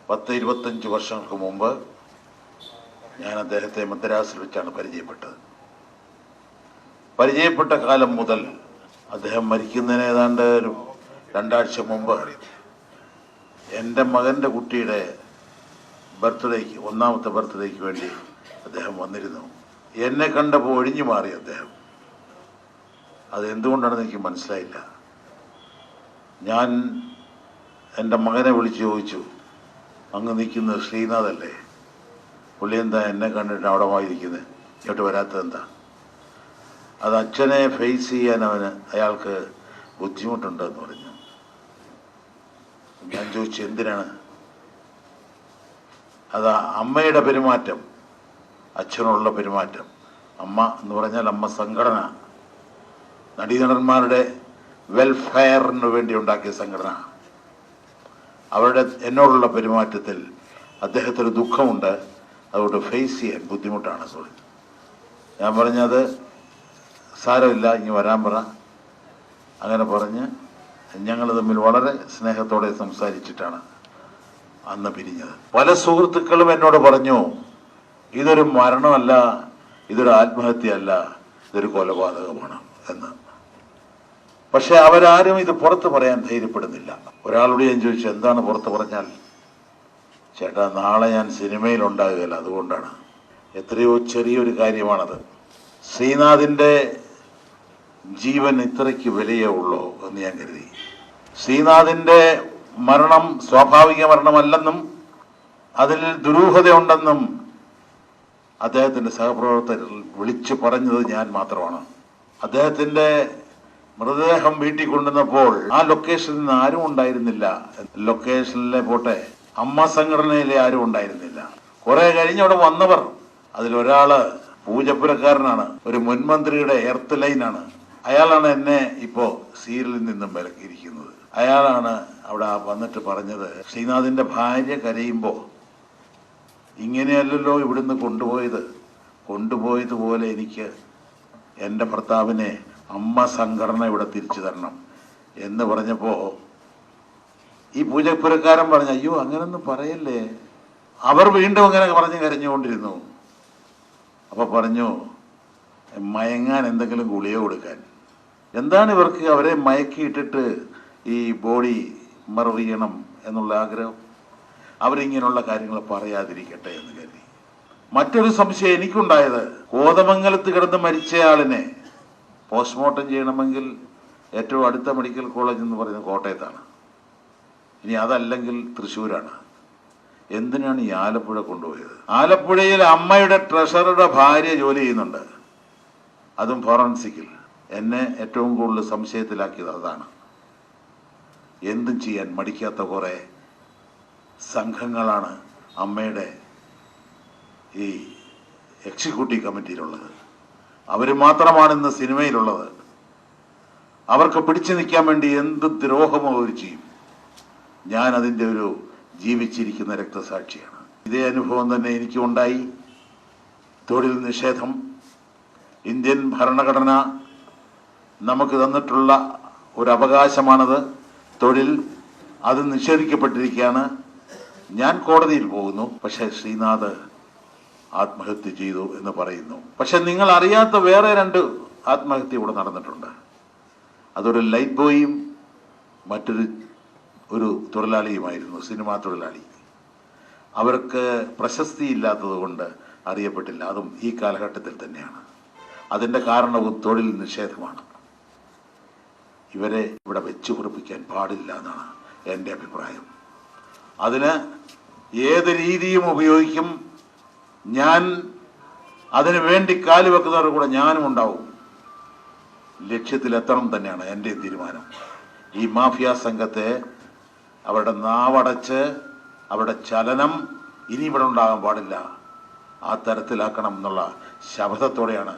10-25 വർഷങ്ങൾക്ക് മുമ്പ് ഞാൻ അദ്ദേഹത്തെ മദ്രാസിൽ വെച്ചാണ് പരിചയപ്പെട്ടത്. പരിചയപ്പെട്ട കാലം മുതൽ അദ്ദേഹം മരിക്കുന്നതിന് ഏതാണ്ട് ഒരു 2 ആഴ്ച മുമ്പ് എൻ്റെ മകൻ്റെ കുട്ടിയുടെ ബർത്ത്ഡേക്ക്, 1ാമത്തെ ബർത്ത്ഡേക്ക് വേണ്ടി അദ്ദേഹം വന്നിരുന്നു. എന്നെ കണ്ടപ്പോൾ ഒഴിഞ്ഞു മാറി അദ്ദേഹം. അതെന്തുകൊണ്ടാണെന്ന് എനിക്ക് മനസ്സിലായില്ല. ഞാൻ എൻ്റെ മകനെ വിളിച്ച് ചോദിച്ചു, അങ്ങ് നിൽക്കുന്നത് ശ്രീനാഥല്ലേ? പുള്ളി എന്താ എന്നെ കണ്ടിട്ട് അവിടെ വായിരിക്കുന്നത്, ഇങ്ങോട്ട് വരാത്തതെന്താ? അത് അച്ഛനെ ഫേസ് ചെയ്യാൻ അയാൾക്ക് ബുദ്ധിമുട്ടുണ്ടെന്ന് പറഞ്ഞു. ഞാൻ ചോദിച്ചു എന്തിനാണ്? അത് അമ്മയുടെ പെരുമാറ്റം, അച്ഛനുള്ള പെരുമാറ്റം. അമ്മ എന്ന് പറഞ്ഞാൽ അമ്മ സംഘടന, നടീനടന്മാരുടെ വെൽഫെയറിന് വേണ്ടി ഉണ്ടാക്കിയ സംഘടന. അവരുടെ എന്നോടുള്ള പെരുമാറ്റത്തിൽ അദ്ദേഹത്തിന് ദുഃഖമുണ്ട്, അതുകൊണ്ട് ഫേസ് ചെയ്യാൻ ബുദ്ധിമുട്ടാണ്. ഞാൻ പറഞ്ഞത് സാരമില്ല, ഇനി വരാൻ പറ. അങ്ങനെ പറഞ്ഞ് ഞങ്ങൾ തമ്മിൽ വളരെ സ്നേഹത്തോടെ സംസാരിച്ചിട്ടാണ് അന്ന് പിരിഞ്ഞത്. പല സുഹൃത്തുക്കളും എന്നോട് പറഞ്ഞു, ഇതൊരു മരണമല്ല, ഇതൊരു ആത്മഹത്യയല്ല, ഇതൊരു കൊലപാതകമാണ് എന്ന്. പക്ഷെ അവരാരും ഇത് പുറത്ത് പറയാൻ ധൈര്യപ്പെടുന്നില്ല. ഒരാളോട് ഞാൻ ചോദിച്ചു, എന്താണ് പുറത്ത് പറഞ്ഞാൽ? ചേട്ടാ, നാളെ ഞാൻ സിനിമയിൽ ഉണ്ടാകുകയില്ല, അതുകൊണ്ടാണ്. എത്രയോ ചെറിയൊരു കാര്യമാണത്. ശ്രീനാഥിൻ്റെ ജീവൻ ഇത്രയ്ക്ക് വിലയേ ഉള്ളൂ എന്ന് ഞാൻ കരുതി. ശ്രീനാഥിൻ്റെ മരണം സ്വാഭാവിക മരണമല്ലെന്നും അതിൽ ദുരൂഹതയുണ്ടെന്നും അദ്ദേഹത്തിൻ്റെ സഹപ്രവർത്തകർ വിളിച്ചു പറഞ്ഞത് ഞാൻ മാത്രമാണ്. അദ്ദേഹത്തിൻ്റെ മൃതദേഹം വീട്ടിൽ കൊണ്ടുവന്നപ്പോൾ ആ ലൊക്കേഷനിൽ നിന്ന് ആരും ഉണ്ടായിരുന്നില്ല. ലൊക്കേഷനിലെ പോട്ടെ, അമ്മ സംഘടനയിലെ ആരും ഉണ്ടായിരുന്നില്ല. കുറെ കഴിഞ്ഞവിടെ വന്നവർ, അതിലൊരാള് പൂജപ്പുരക്കാരനാണ്, ഒരു മുൻമന്ത്രിയുടെ എർത്ത് ലൈനാണ്. അയാളാണ് എന്നെ ഇപ്പോ സീരിയലിൽ നിന്നും വിലക്കിയിരിക്കുന്നത്. അയാളാണ് അവിടെ വന്നിട്ട് പറഞ്ഞത്, ശ്രീനാഥിന്റെ ഭാര്യ കരയുമ്പോ ഇങ്ങനെയല്ലല്ലോ ഇവിടുന്ന് കൊണ്ടുപോയതുപോലെ എനിക്ക് എൻ്റെ ഭർത്താവിനെ അമ്മ സംഘടന ഇവിടെ തിരിച്ചു തരണം എന്ന് പറഞ്ഞപ്പോൾ ഈ പൂജപ്പുരക്കാരൻ പറഞ്ഞു, അയ്യോ അങ്ങനൊന്നും പറയല്ലേ. അവർ വീണ്ടും അങ്ങനെ പറഞ്ഞ് കരഞ്ഞുകൊണ്ടിരുന്നു. അപ്പൊ പറഞ്ഞു, മയങ്ങാൻ എന്തെങ്കിലും ഗുളിക കൊടുക്കാൻ. എന്താണ് ഇവർക്ക്? അവരെ മയക്കിയിട്ടിട്ട് ഈ ബോഡി മറിയണം എന്നുള്ള ആഗ്രഹം? അവരിങ്ങനെയുള്ള കാര്യങ്ങൾ പറയാതിരിക്കട്ടെ എന്ന് കരുതി. മറ്റൊരു സംശയം എനിക്കുണ്ടായത്, കോതമംഗലത്ത് കിടന്ന് മരിച്ചയാളിനെ പോസ്റ്റ്മോർട്ടം ചെയ്യണമെങ്കിൽ ഏറ്റവും അടുത്ത മെഡിക്കൽ കോളേജ് എന്ന് പറയുന്നത് കോട്ടയത്താണ്. ഇനി അതല്ലെങ്കിൽ തൃശ്ശൂരാണ്. എന്തിനാണ് ഈ ആലപ്പുഴ കൊണ്ടുപോയത്? ആലപ്പുഴയിൽ അമ്മയുടെ ട്രഷറുടെ ഭാര്യ ജോലി ചെയ്യുന്നുണ്ട്, അതും ഫോറൻസിക്കിൽ. എന്നെ ഏറ്റവും കൂടുതൽ സംശയത്തിലാക്കിയത് അതാണ്. എന്തും ചെയ്യാൻ മടിക്കാത്ത കുറെ സംഘങ്ങളാണ് അമ്മയുടെ ഈ എക്സിക്യൂട്ടീവ് കമ്മിറ്റിയിലുള്ളത്. അവർ മാത്രമാണ് ഇന്ന് സിനിമയിലുള്ളത്. അവർക്ക് പിടിച്ചു നിൽക്കാൻ വേണ്ടി എന്ത് ദ്രോഹമോ അവർ ചെയ്യും. ഞാൻ അതിൻ്റെ ഒരു ജീവിച്ചിരിക്കുന്ന രക്തസാക്ഷിയാണ്. ഇതേ അനുഭവം തന്നെ എനിക്കും ഉണ്ടായി. തൊഴിൽ നിഷേധം ഇന്ത്യൻ ഭരണഘടന നമുക്ക് തന്നിട്ടുള്ള ഒരു അവകാശമാണത്. തൊഴിൽ, അത് നിഷേധിക്കപ്പെട്ടിരിക്കുകയാണ്. ഞാൻ കോടതിയിൽ പോകുന്നു, പക്ഷേ ശ്രീനാഥ് ആത്മഹത്യ ചെയ്തു എന്ന് പറയുന്നു. പക്ഷെ നിങ്ങൾ അറിയാത്ത വേറെ 2 ആത്മഹത്യ ഇവിടെ നടന്നിട്ടുണ്ട്. അതൊരു ലൈറ്റ് ബോയും മറ്റൊരു തൊഴിലാളിയുമായിരുന്നു, സിനിമാ തൊഴിലാളി. അവർക്ക് പ്രശസ്തി ഇല്ലാത്തത് കൊണ്ട് അറിയപ്പെട്ടില്ല. അതും ഈ കാലഘട്ടത്തിൽ തന്നെയാണ്. അതിൻ്റെ കാരണവും തൊഴിൽ നിഷേധമാണ്. ഇവരെ ഇവിടെ വെച്ചു പൊറിപ്പിക്കാൻ പാടില്ല എന്നാണ് എൻ്റെ അഭിപ്രായം. അതിന് ഏത് രീതിയും ഉപയോഗിക്കും. ഞാൻ അതിനു വേണ്ടി കാലുവെക്കുന്നവരുടെ കൂടെ ഞാനും ഉണ്ടാവും. ലക്ഷ്യത്തിലെത്തണം തന്നെയാണ് എൻ്റെ തീരുമാനം. ഈ മാഫിയ സംഘത്തെ അവരുടെ നാവടച്ച് അവരുടെ ചലനം ഇനി ഇവിടെ ഉണ്ടാകാൻ പാടില്ല, ആ തരത്തിലാക്കണം എന്നുള്ള ശപഥത്തോടെയാണ്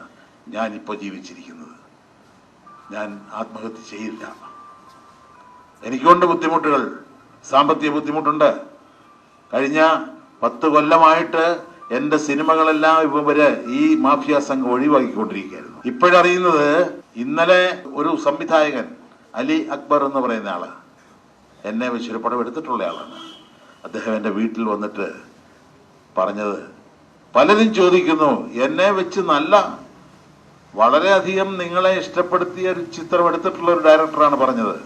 ഞാനിപ്പോൾ ജീവിച്ചിരിക്കുന്നത്. ഞാൻ ആത്മഹത്യ ചെയ്യില്ല. എനിക്കുണ്ട് ബുദ്ധിമുട്ടുകൾ, സാമ്പത്തിക ബുദ്ധിമുട്ടുണ്ട്. കഴിഞ്ഞ 10 കൊല്ലമായിട്ട് എൻ്റെ സിനിമകളെല്ലാം ഇവര് ഈ മാഫിയ സംഘം ഒഴിവാക്കിക്കൊണ്ടിരിക്കുകയായിരുന്നു. ഇപ്പോഴറിയുന്നത്, ഇന്നലെ ഒരു സംവിധായകൻ അലി അക്ബർ എന്ന് പറയുന്ന ആള് എന്നെ വെച്ചൊരു പടം എടുത്തിട്ടുള്ള ആളാണ്. അദ്ദേഹം എൻ്റെ വീട്ടിൽ വന്നിട്ട് പറഞ്ഞത്, പലരും ചോദിക്കുന്നു, എന്നെ വെച്ച് വളരെയധികം നിങ്ങളെ ഇഷ്ടപ്പെടുത്തിയ ഒരു ചിത്രം എടുത്തിട്ടുള്ള ഒരു ഡയറക്ടറാണ് പറഞ്ഞത്,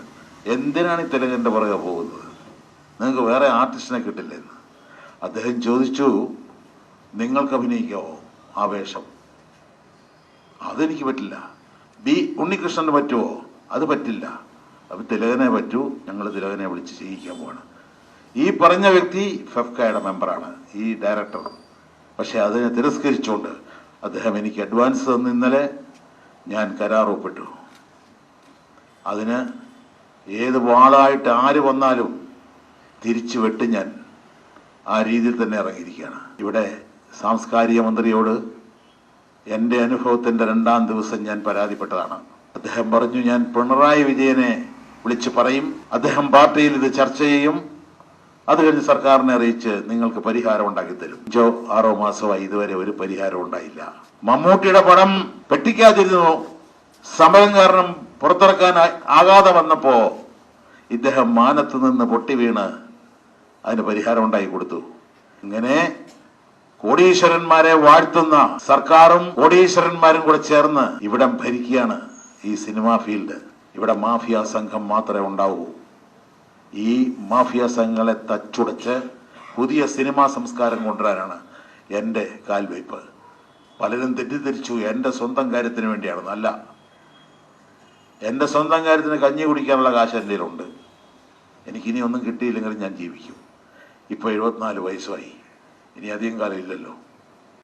എന്തിനാണ് ഈ തെലുങ്കിൻ്റെ പുറകെ പോകുന്നത്, നിങ്ങൾക്ക് വേറെ ആർട്ടിസ്റ്റിനെ കിട്ടില്ലെന്ന്. അദ്ദേഹം ചോദിച്ചു, നിങ്ങൾക്ക് അഭിനയിക്കാവോ ആ വേഷം? അതെനിക്ക് പറ്റില്ല. ബി ഉണ്ണികൃഷ്ണന് പറ്റുമോ? അത് പറ്റില്ല. അപ്പം തിലകനെ പറ്റൂ, ഞങ്ങൾ തിലകനെ വിളിച്ച് ചെയ്യിക്കാൻ പോവാണ്. ഈ പറഞ്ഞ വ്യക്തി ഫെഫ്കയുടെ മെമ്പറാണ്, ഈ ഡയറക്ടർ. പക്ഷെ അതിനെ തിരസ്കരിച്ചുകൊണ്ട് അദ്ദേഹം എനിക്ക് അഡ്വാൻസ് തന്ന് ഇന്നലെ ഞാൻ കരാർ ഒപ്പിട്ടു. അതിന് ഏത് വാളായിട്ട് ആര് വന്നാലും തിരിച്ചു വെട്ട് ഞാൻ ആ രീതിയിൽ തന്നെ ഇറങ്ങിയിരിക്കുകയാണ്. ഇവിടെ സാംസ്കാരിക മന്ത്രിയോട് എൻ്റെ അനുഭവത്തിൻ്റെ 2-ാം ദിവസം ഞാൻ പരാതിപ്പെട്ടതാണ്. അദ്ദേഹം പറഞ്ഞു, ഞാൻ പിണറായി വിജയനെ വിളിച്ച് പറയും, അദ്ദേഹം പാർട്ടിയിൽ ഇത് ചർച്ച ചെയ്യും, അത് കഴിഞ്ഞ് സർക്കാരിനെ അറിയിച്ച് നിങ്ങൾക്ക് പരിഹാരം ഉണ്ടാക്കി തരും. 5-6 മാസമായി ഇതുവരെ ഒരു പരിഹാരം ഉണ്ടായില്ല. മമ്മൂട്ടിയുടെ പടം പെട്ടിക്കാതിരുന്നു, സമരം കാരണം പുറത്തിറക്കാൻ ആകാതെ വന്നപ്പോ ഇദ്ദേഹം മാനത്ത് നിന്ന് പൊട്ടി വീണ് അതിന് പരിഹാരം ഉണ്ടാക്കി കൊടുത്തു. ഇങ്ങനെ കോടീശ്വരന്മാരെ വാഴ്ത്തുന്ന സർക്കാരും കോടീശ്വരന്മാരും കൂടെ ചേർന്ന് ഇവിടെ ഭരിക്കുകയാണ് ഈ സിനിമാ ഫീൽഡ്. ഇവിടെ മാഫിയ സംഘം മാത്രമേ ഉണ്ടാവൂ. ഈ മാഫിയ സംഘങ്ങളെ തച്ചുടച്ച് പുതിയ സിനിമാ സംസ്കാരം കൊണ്ടുവരാനാണ് എൻ്റെ കാൽവയ്പ്. പലരും തെറ്റിദ്ധരിച്ചു എൻ്റെ സ്വന്തം കാര്യത്തിന് വേണ്ടിയാണെന്ന്. അല്ല, എൻ്റെ സ്വന്തം കാര്യത്തിന് കഞ്ഞി കുടിക്കാനുള്ള കാശ് എൻ്റെ കയ്യിലുണ്ട്. എനിക്കിനി ഒന്നും കിട്ടിയില്ലെങ്കിലും ഞാൻ ജീവിക്കും. ഇപ്പോൾ 74 വയസ്സായി, ഇനി അധികം കാലം ഇല്ലല്ലോ.